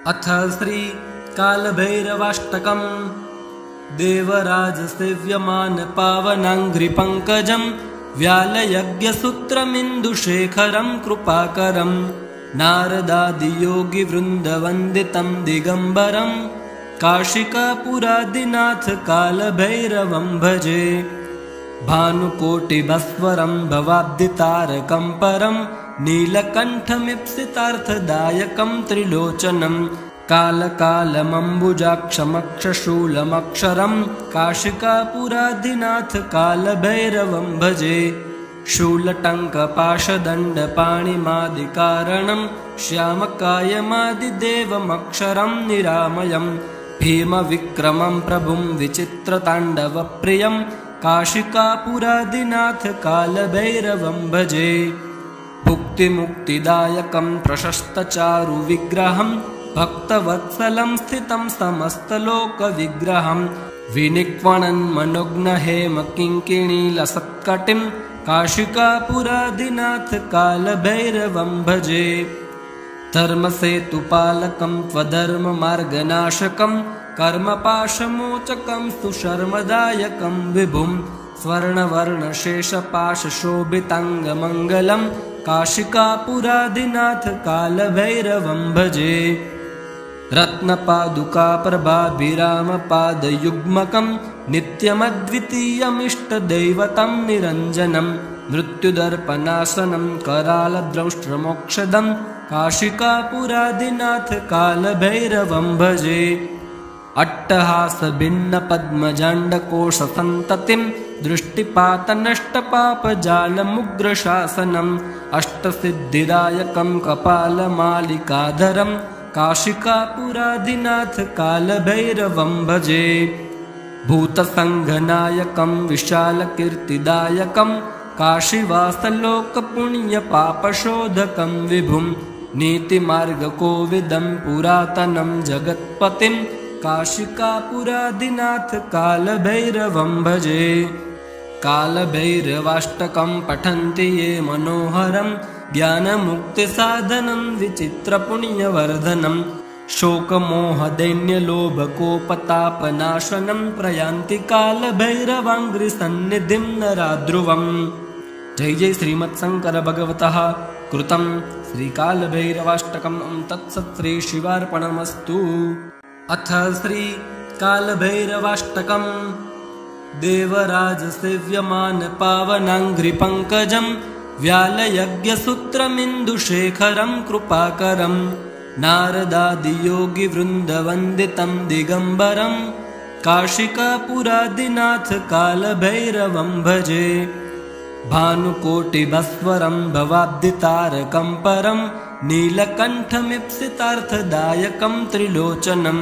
अथ श्री कालभैरवाष्टकम्। देवराजसेव्यमान पावनाङ्घ्रिपङ्कजं व्यालयज्ञसूत्रमिन्दुशेखरं कृपाकरं नारदादियोगिवृन्दवन्दितं दिगम्बरं काशिकापुरादिनाथ कालभैरवं भजे। भानुकोटिभस्वरं भवाब्धितारकं परं नीलकण्ठमीप्सितार्थदायकं त्रिलोचनं कालकालमम्बुजाक्षमक्षशूलमक्षरं काशिकापुरादिनाथ कालभैरवं भजे। शूलटङ्कपाशदण्डपाणिमादिकारणं श्यामकायमादिदेवमक्षरं निरामयं भीमविक्रमं प्रभुं विचित्रताण्डवप्रियं काशिकापुरादिनाथ कालभैरवं भजे। भुक्तिमुक्तिदायकं प्रशस्तचारुविग्रहं भक्तवत्सलं स्थितं समस्तलोकविग्रहं विनिक्वणन्मनुग्नहेमकिङ्किणीलसत्कटिं काशिकापुरादिनाथ कालभैरवं भजे। धर्मसेतुपालकं त्वधर्ममार्गनाशकं कर्मपाशमोचकं सुशर्मदायकं विभुं स्वर्णवर्णशेषपाशशोभिताङ्गमङ्गलं काशिकापुरादिनाथ कालभैरवं भजे। रत्नपादुकाप्रभाभिरामपादयुग्मकं नित्यमद्वितीयमिष्टदैवतं निरञ्जनं मृत्युदर्पणासनं करालद्रौष्ट्रमोक्षदं काशिकापुरादिनाथ कालभैरवं भजे। अट्टहासभिन्नपद्मजाण्डकोशसन्ततिं दृष्टिपातनष्टपापजालमुग्रशासनम् अष्टसिद्धिदायकं कपालमालिकाधरं काशिकापुरादिनाथ कालभैरवं भजे। भूतसङ्घनायकं विशालकीर्तिदायकं काशीवासलोकपुण्यपापशोधकं विभुं नीतिमार्गकोविदं पुरातनं जगत्पतिं काशिकापुरादिनाथ कालभैरवं भजे। कालभैरवाष्टकं पठन्ति ये मनोहरं ज्ञानमुक्तिसाधनं विचित्रपुण्यवर्धनं शोकमोहदैन्यलोभकोपतापनाशनं प्रयान्ति कालभैरवाङ्घ्रिसन्निधिं नराध्रुवम्। जय जय श्रीमत्शंकर भगवतः कृतं श्रीकालभैरवाष्टकम्। तत्सत् श्री शिवार्पणमस्तु। अथ श्री कालभैरवाष्टकम्। देवराजसेव्यमान पावनाङ्घ्रिपङ्कजं व्यालयज्ञसूत्रमिन्दुशेखरं कृपाकरं नारदादियोगिवृन्दवन्दितं दिगम्बरं काशिकापुरादिनाथ कालभैरवं भजे। भानुकोटिभस्वरं भवाब्धितारकं परं नीलकण्ठमीप्सितार्थदायकं त्रिलोचनं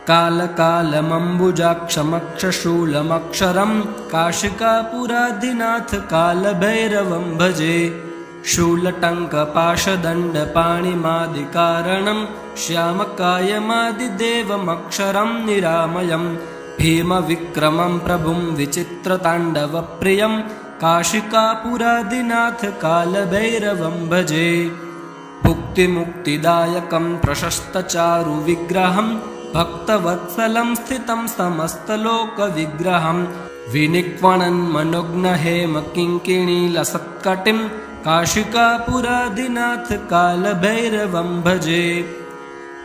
कालकालमम्बुजाक्षमक्षशूलमक्षरं काशिकापुरादिनाथ कालभैरवं भजे। शूलटङ्कपाशदण्डपाणिमादिकारणं श्यामकायमादिदेवमक्षरं निरामयं भीमविक्रमं प्रभुं विचित्रताण्डवप्रियं काशिकापुरादिनाथ कालभैरवं भजे। भुक्तिमुक्तिदायकं प्रशस्तचारुविग्रहं भक्तवत्सलं स्थितं समस्तलोकविग्रहं विनिक्वणन्मनुग्नहेमकिङ्किणीलसत्कटिं काशिकापुरादिनाथ कालभैरवं भजे।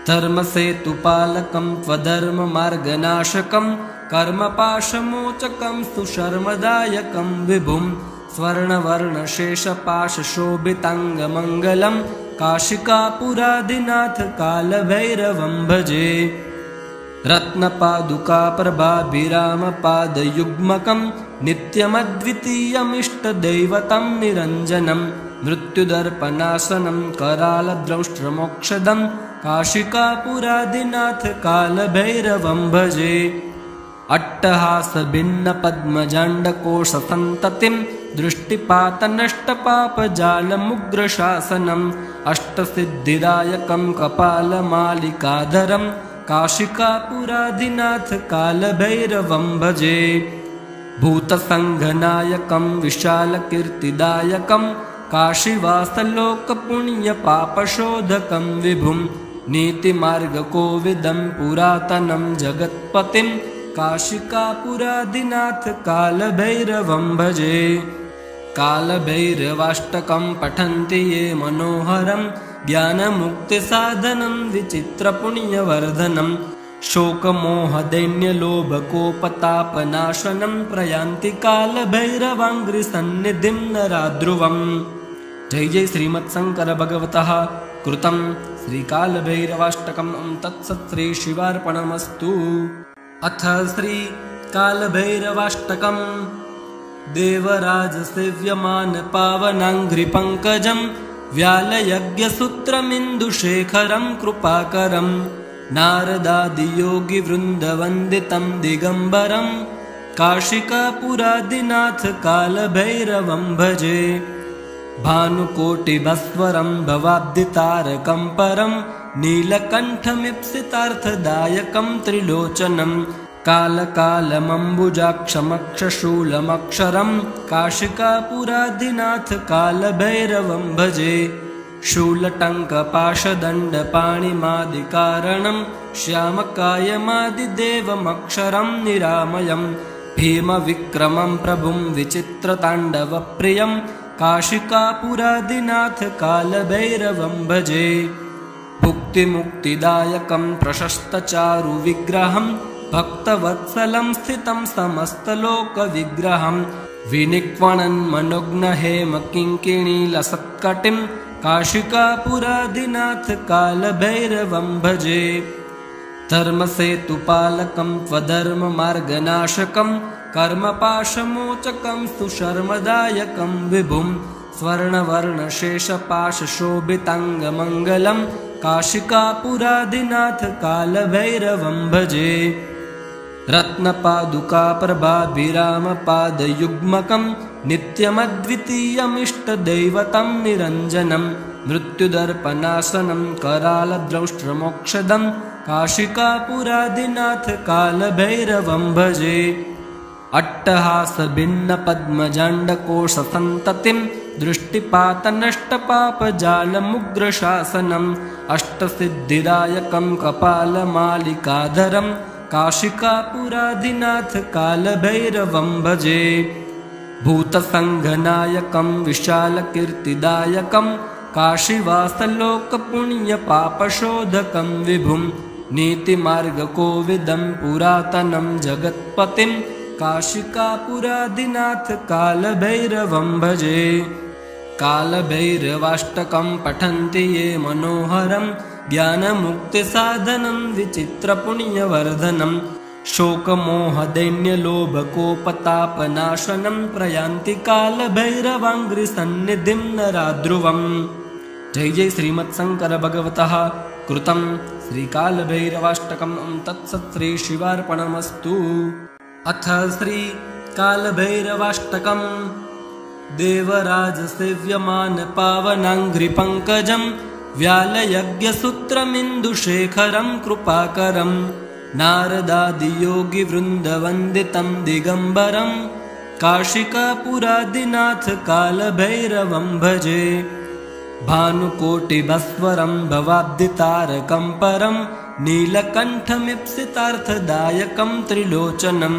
धर्मसेतुपालकं त्वधर्ममार्गनाशकं कर्मपाशमोचकं सुशर्मदायकं विभुं स्वर्णवर्णशेषपाशशोभिताङ्गमङ्गलं काशिकापुरादिनाथ कालभैरवं भजे। रत्नपादुकाप्रभाभिरामपादयुग्मकं नित्यमद्वितीयमिष्टदैवतं निरञ्जनं मृत्युदर्पणासनं करालद्रौष्ट्रमोक्षदं काशिकापुरादिनाथ कालभैरवं भजे। अट्टहासभिन्नपद्मजाण्डकोशसन्ततिं दृष्टिपातनष्टपापजालमुग्रशासनम् अष्टसिद्धिदायकं कपालमालिकाधरं काशिकापुरादिनाथ कालभैरवं भजे। भूतसङ्घनायकं विशालकीर्तिदायकं काशीवासलोकपुण्यपापशोधकं विभुं नीतिमार्गकोविदं पुरातनं जगत्पतिं काशिकापुरादिनाथ कालभैरवं भजे। कालभैरवाष्टकं पठन्ति ये मनोहरं ज्ञानमुक्तिसाधनं विचित्रपुण्यवर्धनं शोकमोहदैन्यलोभकोपतापनाशनं प्रयान्ति कालभैरवाङ्घ्रिसन्निधिं नराध्रुवम्। जय जय श्रीमत्शंकर भगवतः कृतं श्रीकालभैरवाष्टकम्। तत्सत् श्री शिवार्पणमस्तु। अथ श्री कालभैरवाष्टकम्। देवराजसेव्यमान पावनाङ्घ्रिपङ्कजं व्यालयज्ञसूत्रमिन्दुशेखरं कृपाकरं नारदादियोगिवृन्दवन्दितं दिगम्बरं काशिकापुरादिनाथ कालभैरवं भजे। भानुकोटिभस्वरं भवाब्धितारकं परं नीलकण्ठमीप्सितार्थदायकं त्रिलोचनं कालकालमम्बुजाक्षमक्षशूलमक्षरं काशिकापुरादिनाथ कालभैरवं भजे। शूलटङ्कपाशदण्डपाणिमादिकारणं श्यामकायमादिदेवमक्षरं निरामयं भीमविक्रमं प्रभुं विचित्रताण्डवप्रियं काशिकापुरादिनाथ कालभैरवं भजे। भुक्तिमुक्तिदायकं प्रशस्तचारुविग्रहं भक्तवत्सलं स्थितं समस्तलोकविग्रहं विनिक्वणन्मनुग्नहेमकिङ्किणीलसत्कटिं काशिकापुरादिनाथ कालभैरवं भजे। धर्मसेतुपालकं त्वधर्ममार्गनाशकं कर्मपाशमोचकं सुशर्मदायकं विभुं स्वर्णवर्णशेषपाशशोभिताङ्गमङ्गलं काशिकापुरादिनाथ कालभैरवं भजे। रत्नपादुकाप्रभाभिरामपादयुग्मकं नित्यमद्वितीयमिष्टदैवतं निरञ्जनं मृत्युदर्पणासनं करालद्रौष्ट्रमोक्षदं काशिकापुरादिनाथ कालभैरवं भजे। अट्टहासभिन्नपद्मजाण्डकोशसन्ततिं दृष्टिपातनष्टपापजालमुग्रशासनम् अष्टसिद्धिदायकं कपालमालिकाधरं काशिकापुरादिनाथ कालभैरवं भजे। भूतसङ्घनायकं विशालकीर्तिदायकं काशीवासलोकपुण्यपापशोधकं विभुं नीतिमार्गकोविदं पुरातनं जगत्पतिं काशिकापुरादिनाथ कालभैरवं भजे। कालभैरवाष्टकं पठन्ति ये मनोहरं ज्ञानमुक्तिसाधनं विचित्रपुण्यवर्धनं शोकमोहदैन्यलोभकोपतापनाशनं प्रयान्ति कालभैरवाङ्घ्रिसन्निधिं नराध्रुवम्। जय जय श्रीमत्शंकर भगवतः कृतं श्रीकालभैरवाष्टकम्। तत्सत् श्री शिवार्पणमस्तु। अथ श्री कालभैरवाष्टकम्। देवराजसेव्यमान पावनाङ्घ्रिपङ्कजं व्यालयज्ञसूत्रमिन्दुशेखरं कृपाकरं नारदादियोगिवृन्दवन्दितं दिगम्बरं काशिकापुरादिनाथ कालभैरवं भजे। भानुकोटिभस्वरं भवाब्धितारकं परं नीलकण्ठमीप्सितार्थदायकं त्रिलोचनं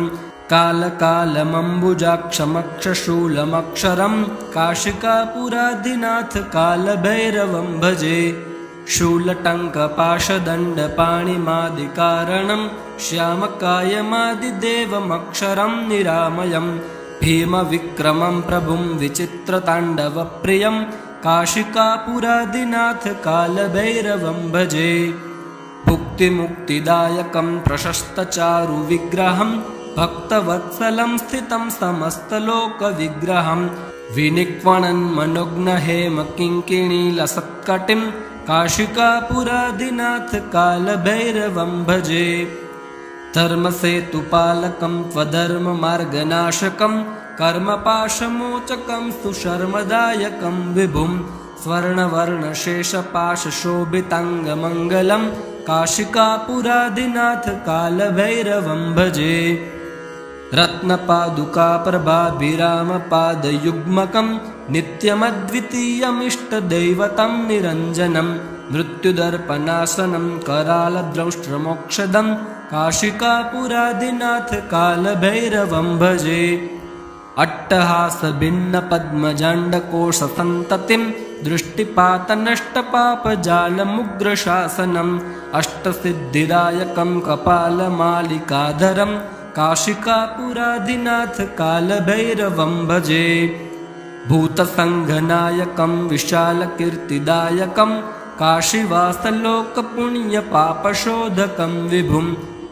कालकालमम्बुजाक्षमक्षशूलमक्षरं काशिकापुरादिनाथ कालभैरवं भजे। शूलटङ्कपाशदण्डपाणिमादिकारणं श्यामकायमादिदेवमक्षरं निरामयं भीमविक्रमं प्रभुं विचित्रताण्डवप्रियं काशिकापुरादिनाथ कालभैरवं भजे। भुक्तिमुक्तिदायकं प्रशस्तचारुविग्रहं भक्तवत्सलं स्थितं समस्तलोकविग्रहं विनिक्वणन्मनुग्नहेमकिङ्किणीलसत्कटिं काशिकापुरादिनाथ कालभैरवं भजे। धर्मसेतुपालकं त्वधर्ममार्गनाशकं कर्मपाशमोचकं सुशर्मदायकं विभुं स्वर्णवर्णशेषपाशशोभिताङ्गमङ्गलं काशिकापुरादिनाथ कालभैरवं भजे। रत्नपादुकाप्रभाभिरामपादयुग्मकं नित्यमद्वितीयमिष्टदैवतं निरञ्जनं मृत्युदर्पनाशनं करालद्रौष्ट्रमोक्षदं काशिकापुरादिनाथ कालभैरवं भजे। अट्टहासभिन्नपद्मजाण्डकोशसन्ततिं दृष्टिपातनष्टपापजालमुग्रशासनम् अष्टसिद्धिदायकं कपालमालिकाधरं काशिकापुरादिनाथ कालभैरवं भजे। भूतसङ्घनायकं विशालकीर्तिदायकं काशीवासलोकपुण्यपापशोधकं विभुं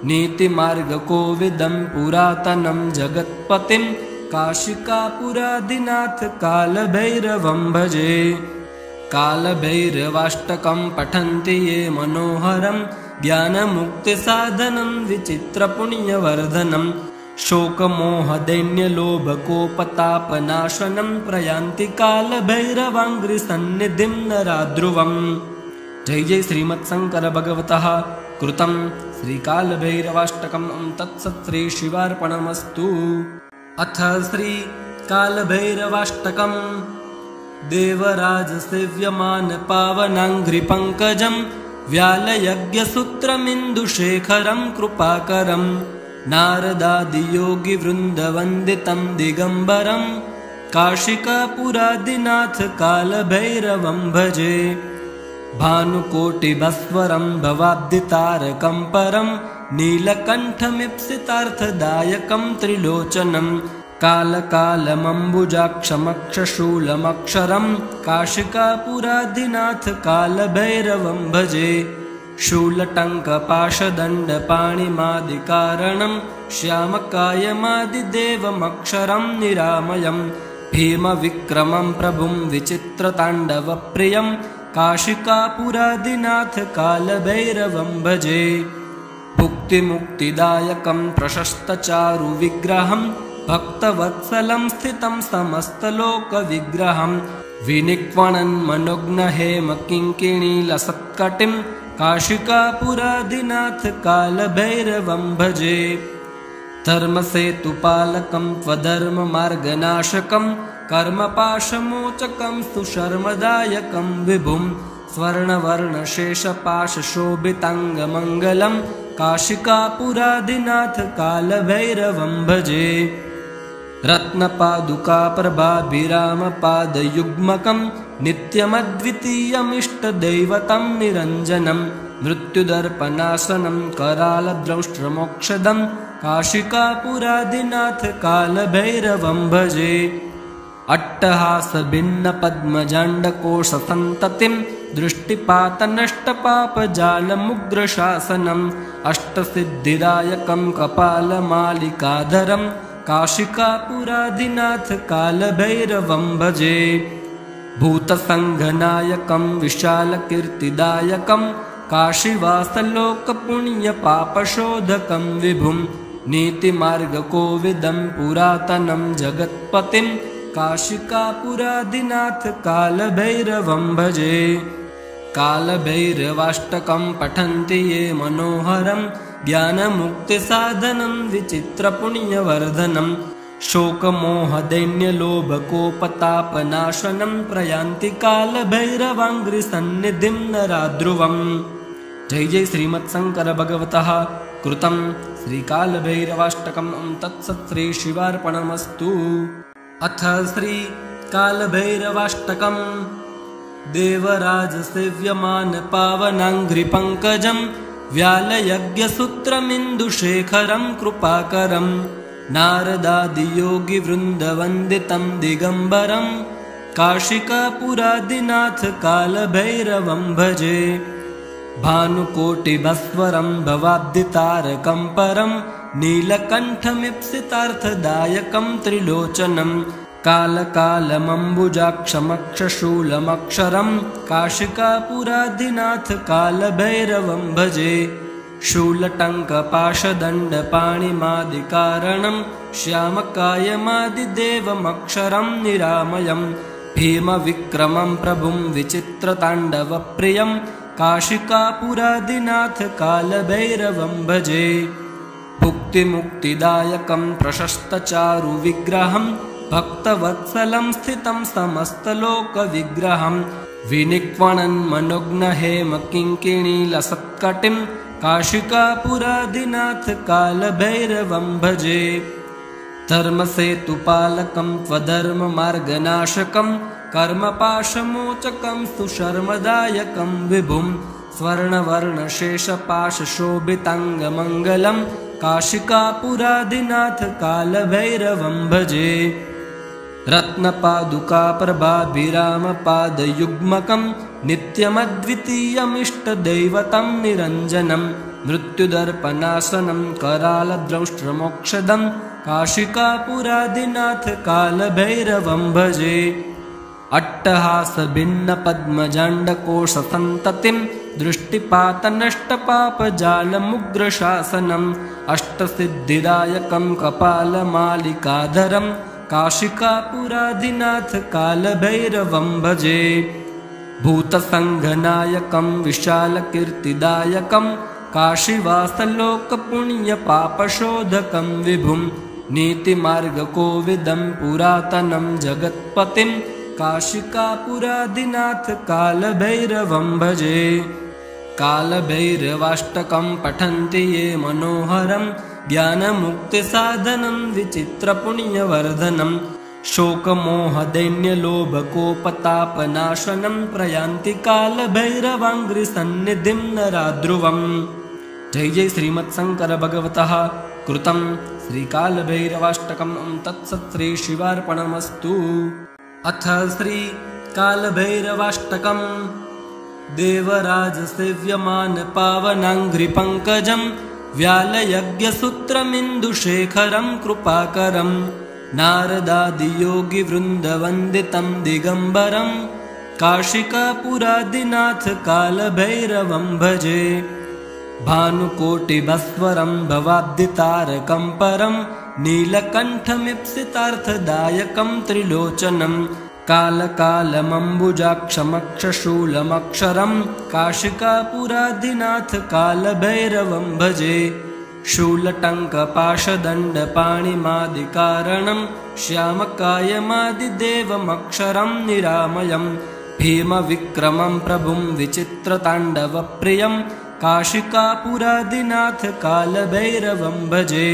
नीतिमार्गकोविदं पुरातनं जगत्पतिं काशिकापुरादिनाथ कालभैरवं भजे। कालभैरवाष्टकं पठन्ति ये मनोहरं ज्ञानमुक्तिसाधनं विचित्रपुण्यवर्धनं शोकमोहदैन्यलोभकोपतापनाशनं प्रयान्ति कालभैरवाङ्घ्रिसन्निधिं नराध्रुवम्। जय जय श्रीमत्शंकर भगवतः कृतं श्रीकालभैरवाष्टकम् तत्सत् श्री शिवार्पणमस्तु। अथ श्री कालभैरवाष्टकम्। देवराजसेव्यमान पावनाङ्घ्रिपङ्कजं व्यालयज्ञसूत्रमिन्दुशेखरं कृपाकरं नारदादियोगिवृन्दवन्दितं दिगम्बरं काशिकापुरादिनाथ कालभैरवं भजे। भानुकोटिभस्वरं भवाब्धितारकं परं नीलकण्ठमीप्सितार्थदायकं त्रिलोचनं कालकालमम्बुजाक्षमक्षशूलमक्षरं काशिकापुरादिनाथ कालभैरवं भजे। शूलटङ्कपाशदण्डपाणिमादिकारणं श्यामकायमादिदेवमक्षरं निरामयं भीमविक्रमं प्रभुं विचित्रताण्डवप्रियं काशिकापुरादिनाथ कालभैरवं भजे। भुक्तिमुक्तिदायकं प्रशस्तचारुविग्रहं भक्तवत्सलं स्थितं समस्तलोकविग्रहं विनिक्वणन्मनोग्नहेमकिङ्किणीलसत्कटिं काशिकापुरादिनाथ कालभैरवं भजे। धर्मसेतुपालकं त्वधर्ममार्गनाशकं कर्मपाशमोचकं सुशर्मदायकं विभुं स्वर्णवर्णशेषपाशशोभिताङ्गमङ्गलं काशिकापुरादिनाथ कालभैरवं भजे। रत्नपादुकाप्रभाभिरामपादयुग्मकं नित्यमद्वितीयमिष्टदैवतं निरञ्जनं मृत्युदर्पनाशनं करालद्रौष्ट्रमोक्षदं काशिकापुरादिनाथ कालभैरवं भजे। अट्टहासभिन्नपद्मजाण्डकोशसन्ततिं दृष्टिपातनष्टपापजालमुग्रशासनम् अष्टसिद्धिदायकं कपालमालिकाधरं काशिकापुरादिनाथ कालभैरवं भजे। भूतसङ्घनायकं विशालकीर्तिदायकं काशीवासलोकपुण्यपापशोधकं विभुं नीतिमार्गकोविदं पुरातनं जगत्पतिं काशिकापुरादिनाथ कालभैरवं भजे। कालभैरवाष्टकं पठन्ति ये मनोहरं ज्ञानमुक्तिसाधनं विचित्रपुण्यवर्धनं शोकमोहदैन्यलोभकोपतापनाशनं प्रयान्ति कालभैरवाङ्घ्रिसन्निधिं नराध्रुवम्। जय जय श्रीमत्शंकर भगवतः कृतं श्रीकालभैरवाष्टकं तत्सत् श्री शिवार्पणमस्तु। अथ श्री कालभैरवाष्टकम्। देवराजसेव्यमान पावनाङ्घ्रिपङ्कजं व्यालयज्ञसूत्रमिन्दुशेखरं कृपाकरं नारदादियोगिवृन्दवन्दितं दिगम्बरं काशिकापुरादिनाथ कालभैरवं भजे। भानुकोटिभस्वरं भवाब्धितारकं परं नीलकण्ठमीप्सितार्थदायकं त्रिलोचनं कालकालमम्बुजाक्षमक्षशूलमक्षरं काशिकापुरादिनाथ कालभैरवं भजे। शूलटङ्कपाशदण्डपाणिमादिकारणं श्यामकायमादिदेवमक्षरं निरामयं भीमविक्रमं प्रभुं विचित्रताण्डवप्रियं काशिकापुरादिनाथ कालभैरवं भजे। भुक्तिमुक्तिदायकं प्रशस्तचारुविग्रहं भक्तवत्सलं स्थितं समस्तलोकविग्रहं विनिक्वणन् मनोज्ञहेमकिङ्किणीलसत्कटिं काशिकापुरादिनाथ कालभैरवं भजे। धर्मसेतुपालकं त्वधर्ममार्गनाशकं कर्मपाशमोचकं सुशर्मदायकं विभुं स्वर्णवर्णशेषपाशशोभिताङ्गमङ्गलं काशिकापुरादिनाथ कालभैरवं भजे। रत्नपादुकाप्रभाभिरामपादयुग्मकं नित्यमद्वितीयमिष्टदैवतं निरञ्जनं मृत्युदर्पणासनं करालद्रंष्ट्रमोक्षदं काशिकापुरादिनाथ कालभैरवं भजे। अट्टहासभिन्नपद्मजाण्डकोशसन्ततिं दृष्टिपातनष्टपापजालमुग्रशासनम् अष्टसिद्धिदायकं कपालमालिकाधरं काशिकापुरादिनाथ कालभैरवं भजे। भूतसङ्घनायकं विशालकीर्तिदायकं काशीवासलोकपुण्यपापशोधकं विभुं नीतिमार्गकोविदं पुरातनं जगत्पतिं काशिकापुरादिनाथ कालभैरवं भजे। कालभैरवाष्टकं पठन्ति ये मनोहरं ज्ञानमुक्तिसाधनं विचित्रपुण्यवर्धनं शोकमोहदैन्यलोभकोपतापनाशनं प्रयान्ति कालभैरवाङ्घ्रिसन्निधिं नराध्रुवम्। जय जय श्रीमत्शंकर भगवतः कृतं श्रीकालभैरवाष्टकं तत्सत् श्री शिवार्पणमस्तु। अथ श्री कालभैरवाष्टकं देवराजसेव्यमान पावनाङ्घ्रिपङ्कजं व्यालयज्ञसूत्रमिन्दुशेखरं कृपाकरं नारदादियोगिवृन्दवन्दितं दिगम्बरं काशिकापुरादिनाथ कालभैरवं भजे। भानुकोटिभस्वरं भवाब्धितारकं परं नीलकण्ठमीप्सितार्थदायकं त्रिलोचनं कालकालमम्बुजाक्षमक्षशूलमक्षरं काशिकापुरादिनाथ कालभैरवं भजे। शूलटङ्कपाशदण्डपाणिमादिकारणं श्यामकायमादिदेवमक्षरं निरामयं भीमविक्रमं प्रभुं विचित्रताण्डवप्रियं काशिकापुरादिनाथ कालभैरवं भजे।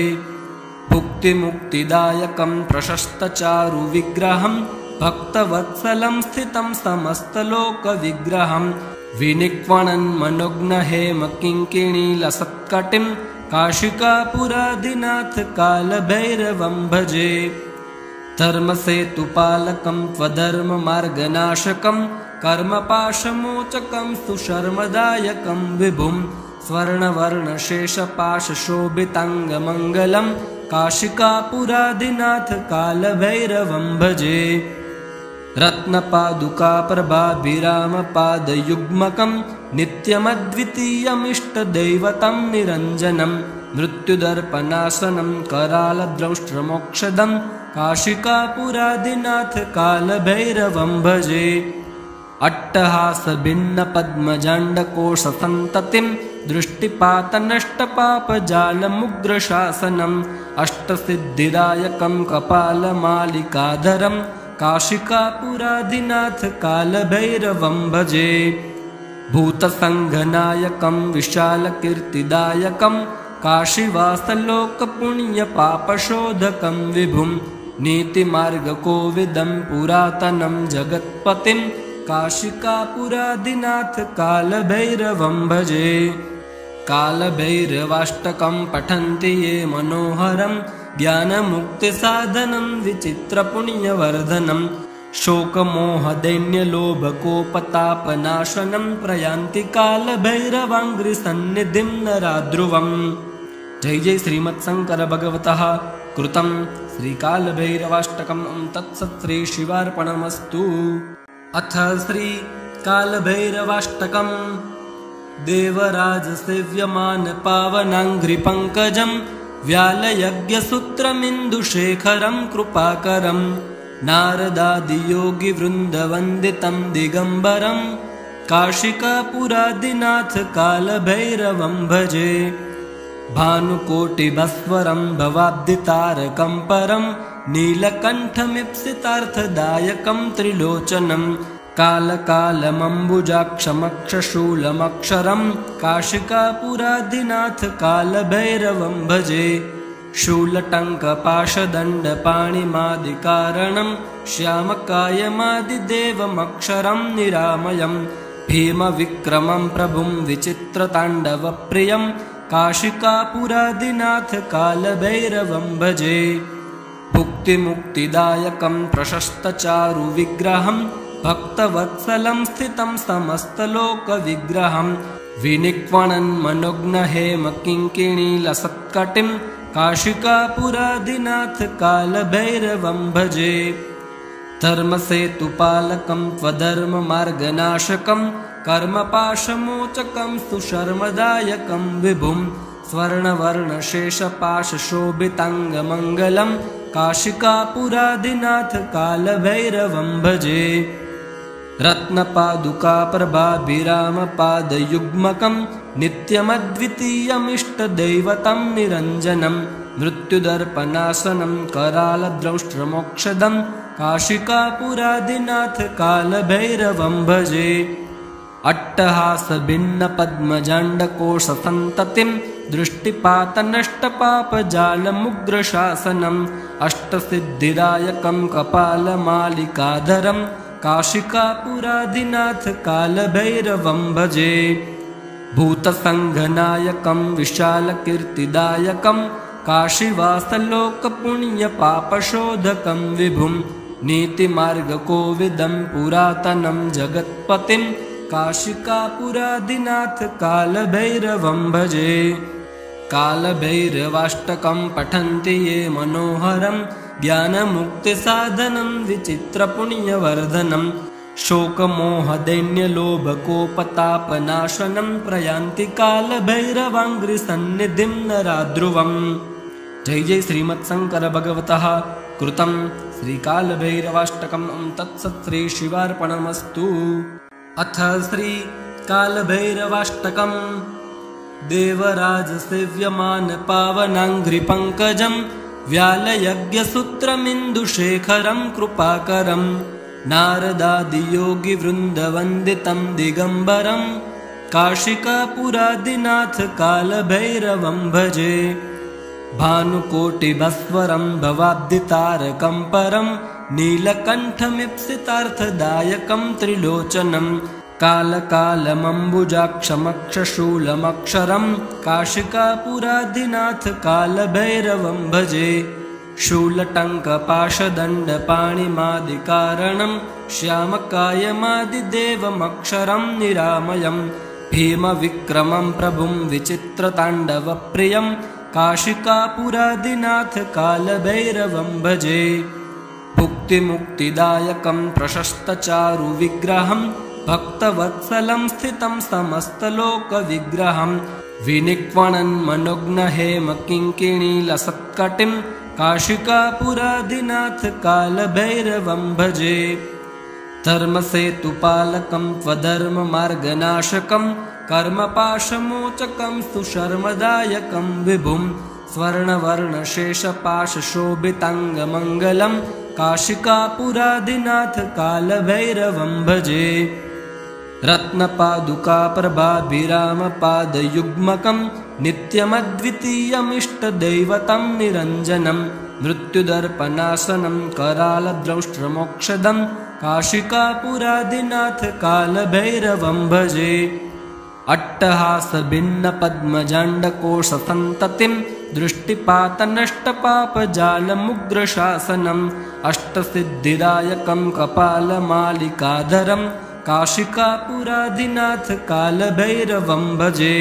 भुक्तिमुक्तिदायकं प्रशस्तचारुविग्रहं भक्तवत्सलं स्थितं समस्तलोकविग्रहं विनिक्वणन् मनोज्ञहेमकिङ्किणीलसत्कटिं काशिकापुरादिनाथ कालभैरवं भजे। धर्मसेतुपालकं त्वधर्ममार्गनाशकं कर्मपाशमोचकं सुशर्मदायकं विभुं स्वर्णवर्णशेषपाशशोभिताङ्गमङ्गलं काशिकापुरादिनाथ कालभैरवं भजे। रत्नपादुकाप्रभाभिरामपादयुग्मकं नित्यमद्वितीयमिष्टदैवतं निरञ्जनं मृत्युदर्पणासनं करालद्रंष्ट्रमोक्षदं काशिकापुरादिनाथ कालभैरवं भजे। अट्टहासभिन्नपद्मजाण्डकोशसन्ततिं दृष्टिपातनष्टपापजालमुग्रशासनम् अष्टसिद्धिदायकं कपालमालिकाधरं काशिकापुरादिनाथ कालभैरवं भजे। भूतसङ्घनायकं विशालकीर्तिदायकं काशीवासलोकपुण्यपापशोधकं विभुं नीतिमार्गकोविदं पुरातनं जगत्पतिं काशिकापुरादिनाथ कालभैरवं भजे। कालभैरवाष्टकं पठन्ति ये मनोहरं ज्ञानमुक्तिसाधनं विचित्रपुण्यवर्धनं शोकमोहदैन्यलोभकोपतापनाशनं प्रयान्ति कालभैरवाङ्घ्रिसन्निधिं नराध्रुवम्। जय जय श्रीमत्शंकर भगवतः कृतं श्रीकालभैरवाष्टकं तत्सत् श्री शिवार्पणमस्तु। अथ श्री कालभैरवाष्टकं देवराजसेव्यमान पावनाङ्घ्रिपङ्कजं व्यालयज्ञसूत्रमिन्दुशेखरं कृपाकरं नारदादियोगिवृन्दवन्दितं दिगम्बरं काशिकापुरादिनाथ कालभैरवं भजे। भानुकोटिभस्वरं भवाब्धितारकं परं नीलकण्ठमीप्सितार्थदायकं त्रिलोचनं कालकालमम्बुजाक्षमक्षशूलमक्षरं काशिकापुराधिनाथ कालभैरवं भजे शूलटङ्कपाशदण्डपाणिमादिकारणं श्यामकायमादिदेवमक्षरं निरामयं भीमविक्रमं प्रभुं विचित्रताण्डवप्रियं काशिकापुराधिनाथ कालभैरवं भजे भुक्तिमुक्तिदायकं प्रशस्तचारुविग्रहं भक्तवत्सलं स्थितं समस्तलोकविग्रहं विनिक्वणन्मनोग्नहेमकिङ्किणीलसत्कटिं काशिकापुराधिनाथ कालभैरवं भजे धर्मसेतुपालकं त्वधर्ममार्गनाशकं कर्मपाशमोचकं सुशर्मदायकं विभुं स्वर्णवर्णशेषपाशशोभिताङ्गमङ्गलं काशिकापुराधिनाथ कालभैरवं भजे रत्नपादुकाप्रभाभिरामपादयुग्मकं नित्यमद्वितीयमिष्टदैवतं निरञ्जनं मृत्युदर्पणासनं करालद्रौष्ट्रमोक्षदं काशिकापुराधिनाथ कालभैरवं भजे अट्टहासभिन्नपद्मजाण्डकोशसन्ततिं दृष्टिपातनष्टपापजालमुग्रशासनम् अष्टसिद्धिदायकं कपालमालिकाधरं काशिकापुराधिनाथ कालभैरवं भजे भूतसङ्घनायकं विशालकीर्तिदायकं काशीवासलोकपुण्यपापशोधकं विभुं नीतिमार्गकोविदं पुरातनं जगत्पतिं काशिकापुराधिनाथ कालभैरवं भजे कालभैरवाष्टकं पठन्ति ये मनोहरं ज्ञानमुक्तिसाधनं विचित्रपुण्यवर्धनं शोकमोहदैन्यलोभकोपतापनाशनं प्रयान्ति कालभैरवाङ्घ्रिसन्निधिं नराध्रुवम् जय जय श्रीमत्शंकर भगवतः कृतं श्रीकालभैरवाष्टकम् तत्सत् श्री शिवार्पणमस्तु। अथ श्री कालभैरवाष्टकम् देवराजसेव्यमान पावनाङ्घ्रिपङ्कजं व्यालयज्ञसूत्रमिन्दुशेखरं कृपाकरं नारदादियोगिवृन्दवन्दितं दिगम्बरं काशिकापुराधिनाथ कालभैरवं भजे भानुकोटिभस्वरं भवाब्धितारकं परं नीलकण्ठमीप्सितार्थदायकं त्रिलोचनं कालकालमम्बुजाक्षमक्षशूलमक्षरं काशिकापुराधिनाथ कालभैरवं भजे शूलटङ्कपाशदण्डपाणिमादिकारणं श्यामकायमादिदेवमक्षरं निरामयं भीमविक्रमं प्रभुं विचित्रताण्डवप्रियं काशिकापुराधिनाथ कालभैरवं भजे भुक्तिमुक्तिदायकं प्रशस्तचारुविग्रहं भक्तवत्सलं स्थितं समस्तलोकविग्रहं विनिक्वणन्मनोग्नहेमकिङ्किणीलसत्कटिं काशिकापुराधिनाथ कालभैरवं भजे धर्मसेतुपालकं त्वधर्ममार्गनाशकं कर्मपाशमोचकं सुशर्मदायकं विभुं स्वर्णवर्णशेषपाशशोभिताङ्गमङ्गलं काशिकापुराधिनाथ कालभैरवं भजे रत्नपादुकाप्रभाभिरामपादयुग्मकं नित्यमद्वितीयमिष्टदैवतं निरञ्जनं मृत्युदर्पणासनं करालद्रौष्ट्रमोक्षदं काशिकापुराधिनाथ कालभैरवं भजे अट्टहासभिन्नपद्मजाण्डकोशसन्ततिं दृष्टिपातनष्टपापजालमुग्रशासनम् अष्टसिद्धिदायकं कपालमालिकाधरं काशिकापुराधिनाथ कालभैरवं भजे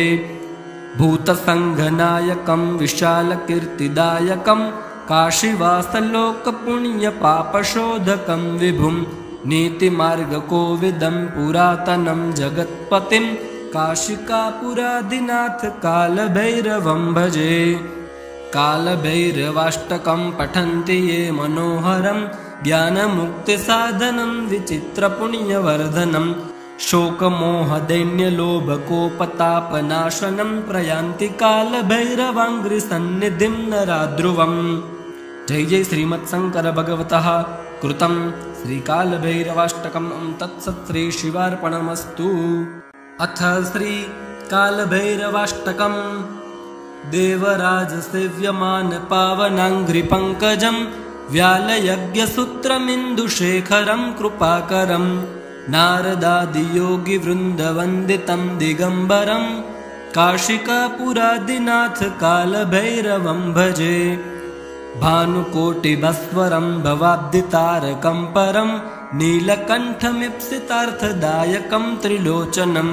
भूतसङ्घनायकं विशालकीर्तिदायकं काशीवासलोकपुण्यपापशोधकं विभुं नीतिमार्गकोविदं पुरातनं जगत्पतिं काशिकापुराधिनाथ कालभैरवं भजे कालभैरवाष्टकं पठन्ति ये मनोहरं ज्ञानमुक्तिसाधनं विचित्रपुण्यवर्धनं शोकमोहदैन्यलोभकोपतापनाशनं प्रयान्ति कालभैरवाङ्घ्रिसन्निधिं नराध्रुवम् जय जय श्रीमत्शंकर भगवतः कृतं श्रीकालभैरवाष्टकम् तत्सत् श्री शिवार्पणमस्तु। अथ श्री कालभैरवाष्टकम्। देवराजसेव्यमान पावनाङ्घ्रिपङ्कजं व्यालयज्ञसूत्रमिन्दुशेखरं कृपाकरं नारदादियोगिवृन्दवन्दितं दिगम्बरं काशिकापुरादिनाथ कालभैरवं भजे। भानुकोटिभस्वरं भवाब्धितारकं परं नीलकण्ठमीप्सितार्थदायकं त्रिलोचनं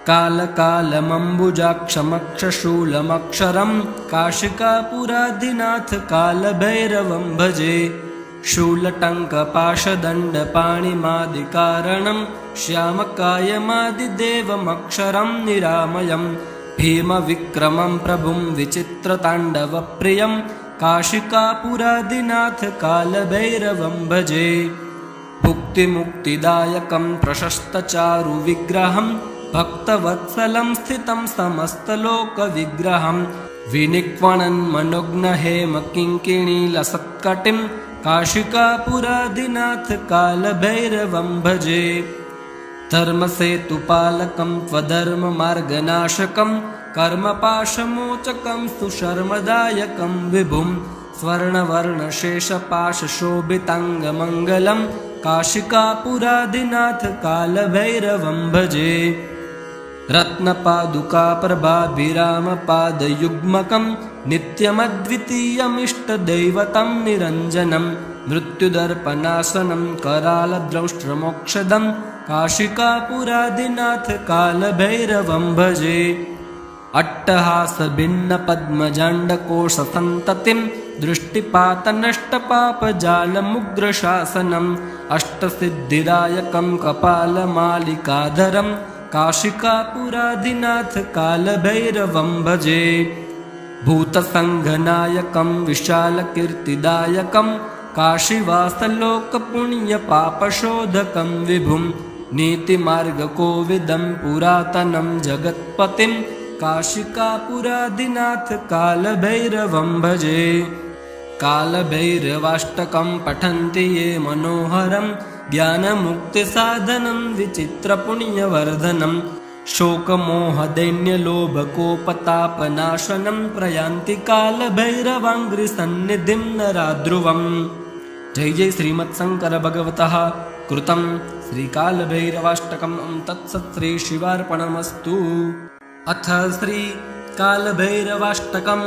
कालकालमम्बुजाक्षमक्षशूलमक्षरं काशिकापुरादिनाथ कालभैरवं भजे। शूलटङ्कपाशदण्डपाणिमादिकारणं श्यामकायमादिदेवमक्षरं निरामयं भीमविक्रमं प्रभुं विचित्रताण्डवप्रियं काशिकापुरादिनाथ कालभैरवं भजे। भुक्तिमुक्तिदायकं प्रशस्तचारुविग्रहं भक्तवत्सलं स्थितं समस्तलोकविग्रहं विनिक्वणन्मनुग्नहेमकिङ्किणीलसत्कटिं काशिकापुरादिनाथ कालभैरवं भजे। धर्मसेतुपालकं त्वधर्ममार्गनाशकं कर्मपाशमोचकं सुशर्मदायकं विभुं स्वर्णवर्णशेषपाशशोभिताङ्गमङ्गलं काशिकापुरादिनाथ कालभैरवं भजे। रत्नपादुकाप्रभाभिरामपादयुग्मकं नित्यमद्वितीयमिष्टदैवतं निरञ्जनं मृत्युदर्पणासनं करालद्रौष्ट्रमोक्षदं काशिकापुरादिनाथ कालभैरवं भजे। अट्टहासभिन्नपद्मजाण्डकोशसन्ततिं दृष्टिपातनष्टपापजालमुग्रशासनम् अष्टसिद्धिदायकं कपालमालिकाधरं काशिकापुरादिनाथ कालभैरवं भजे। भूतसङ्घनायकं विशालकीर्तिदायकं काशीवासलोकपुण्यपापशोधकं विभुं नीतिमार्गकोविदं पुरातनं जगत्पतिं काशिकापुरादिनाथ कालभैरवं भजे। कालभैरवाष्टकं पठन्ति ये मनोहरं ज्ञानमुक्तिसाधनं विचित्रपुण्यवर्धनं शोकमोहदैन्यलोभकोपतापनाशनं प्रयान्ति कालभैरवाङ्घ्रिसन्निधिं नराध्रुवम्। जय जय श्रीमत्शंकर भगवतः कृतं श्रीकालभैरवाष्टकम् तत्सत् श्री शिवार्पणमस्तु। अथ श्री कालभैरवाष्टकम्।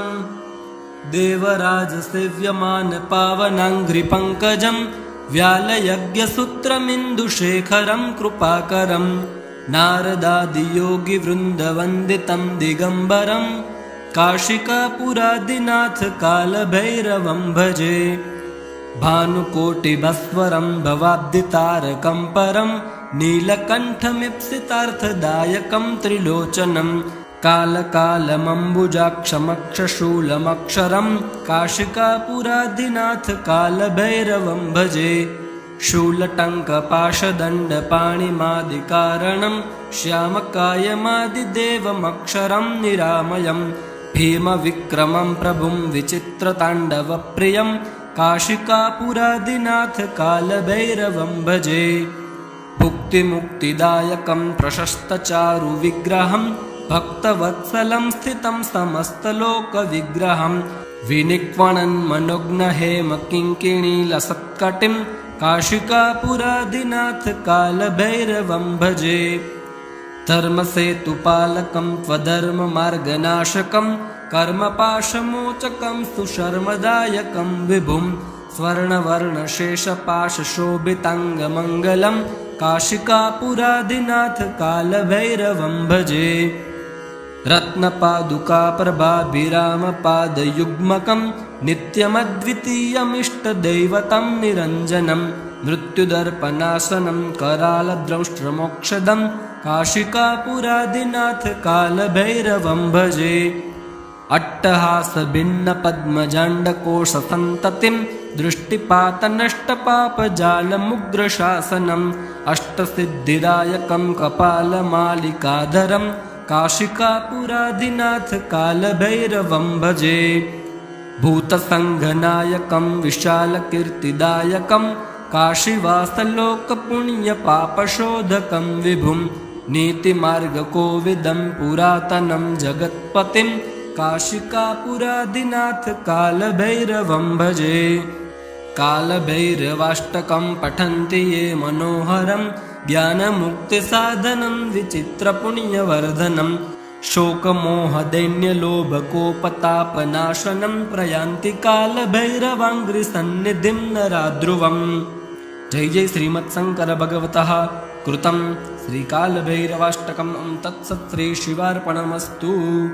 देवराजसेव्यमान पावनाङ्घ्रिपङ्कजं व्यालयज्ञसूत्रमिन्दुशेखरं कृपाकरं नारदादियोगिवृन्दवन्दितं दिगम्बरं काशिकापुरादिनाथ कालभैरवं भजे। भानुकोटिभस्वरं भवाब्धितारकं परं नीलकण्ठमीप्सितार्थदायकं त्रिलोचनं कालकालमम्बुजाक्षमक्षशूलमक्षरं काशिकापुरादिनाथ कालभैरवं भजे। शूलटङ्कपाशदण्डपाणिमादिकारणं श्यामकायमादिदेवमक्षरं निरामयं भीमविक्रमं प्रभुं विचित्रताण्डवप्रियं काशिकापुरादिनाथ कालभैरवं भजे। भुक्तिमुक्तिदायकं प्रशस्तचारुविग्रहं भक्तवत्सलं स्थितं समस्तलोकविग्रहं विनिक्वणन्मनुग्नहेमकिङ्किणीलसत्कटिं काशिकापुरादिनाथ कालभैरवं भजे। धर्मसेतुपालकं त्वधर्ममार्गनाशकं कर्मपाशमोचकं सुशर्मदायकं विभुं स्वर्णवर्णशेषपाशशोभिताङ्गमङ्गलं काशिकापुरादिनाथ कालभैरवं भजे। रत्नपादुकाप्रभाभिरामपादयुग्मकं नित्यमद्वितीयमिष्टदैवतं निरञ्जनं मृत्युदर्पणासनं करालद्रौष्ट्रमोक्षदं काशिकापुरादिनाथ कालभैरवं भजे। अट्टहासभिन्नपद्मजाण्डकोशसन्ततिं दृष्टिपातनष्टपापजालमुग्रशासनम् अष्टसिद्धिदायकं कपालमालिकाधरं काशिकापुरादिनाथ कालभैरवं भजे। भूतसङ्घनायकं विशालकीर्तिदायकं काशीवासलोकपुण्यपापशोधकं विभुं नीतिमार्गकोविदं पुरातनं जगत्पतिं काशिकापुरादिनाथ कालभैरवं भजे। कालभैरवाष्टकं पठन्ति ये मनोहरं ज्ञानमुक्तिसाधनं विचित्रपुण्यवर्धनं शोकमोहदैन्यलोभकोपतापनाशनं प्रयान्ति कालभैरवाङ्घ्रिसन्निधिं नराध्रुवम्। जय जय श्रीमत्शंकर भगवतः कृतं श्रीकालभैरवाष्टकम्। तत्सत् श्री शिवार्पणमस्तु।